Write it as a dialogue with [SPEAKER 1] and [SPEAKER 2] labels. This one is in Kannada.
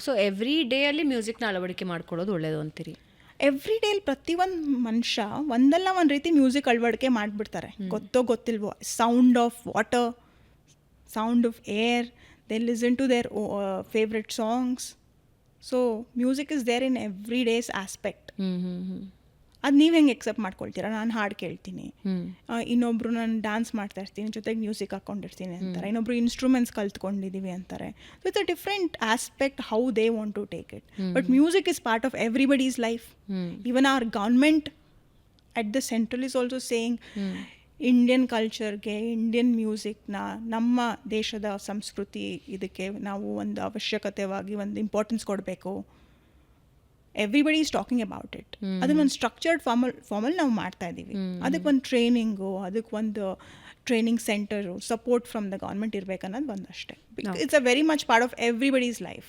[SPEAKER 1] ಸೊ ಎವ್ರಿ ಡೇ ಅಲ್ಲಿ ಮ್ಯೂಸಿಕ್ನ ಅಳವಡಿಕೆ ಮಾಡ್ಕೊಳ್ಳೋದು ಒಳ್ಳೇದು ಅಂತೀರಿ?
[SPEAKER 2] ಎವ್ರಿ ಡೇಲಿ ಪ್ರತಿಯೊಂದು ಮನುಷ್ಯ ಒಂದಲ್ಲ ಒಂದು ರೀತಿ ಮ್ಯೂಸಿಕ್ ಅಳವಡಿಕೆ ಮಾಡಿಬಿಡ್ತಾರೆ, ಗೊತ್ತೋ ಗೊತ್ತಿಲ್ವೋ. Sound of water, sound of air, they listen to their favourite songs. So music is there in every day's aspect. ಅದು ನೀವು ಹೆಂಗೆ ಎಕ್ಸೆಪ್ಟ್ ಮಾಡ್ಕೊಳ್ತೀರಾ? ನಾನು ಹಾಡು ಕೇಳ್ತೀನಿ, ಇನ್ನೊಬ್ರು ನಾನು ಡ್ಯಾನ್ಸ್ ಮಾಡ್ತಾ ಇರ್ತೀನಿ, ಜೊತೆಗೆ ಮ್ಯೂಸಿಕ್ ಹಾಕ್ಕೊಂಡಿರ್ತೀನಿ ಅಂತಾರೆ, ಇನ್ನೊಬ್ರು ಇನ್ಸ್ಟ್ರೂಮೆಂಟ್ಸ್ ಕಲ್ತ್ಕೊಂಡಿದ್ದೀವಿ ಅಂತಾರೆ. So it's a different aspect how they want to take it. But music is part of everybody's life. Even our government at the central is also saying Indian ಕಲ್ಚರ್ಗೆ, ಇಂಡಿಯನ್ ಮ್ಯೂಸಿಕ್ನ, ನಮ್ಮ ದೇಶದ ಸಂಸ್ಕೃತಿ ಇದಕ್ಕೆ ನಾವು ಒಂದು ಅವಶ್ಯಕತೆವಾಗಿ ಒಂದು ಇಂಪಾರ್ಟೆನ್ಸ್ ಕೊಡಬೇಕು. Everybody is talking about it. ಅದನ್ನ ಒಂದು ಸ್ಟ್ರಕ್ಚರ್ಡ್ ಫಾರ್ಮಲ್ಲಿ ನಾವು ಮಾಡ್ತಾ ಇದ್ದೀವಿ. ಅದಕ್ಕೆ ಒಂದು ಟ್ರೈನಿಂಗು, ಅದಕ್ಕೆ ಒಂದು training centre, support from the government ಇರಬೇಕನ್ನೋದು ಒಂದಷ್ಟೇ. It's a very much part of everybody's life.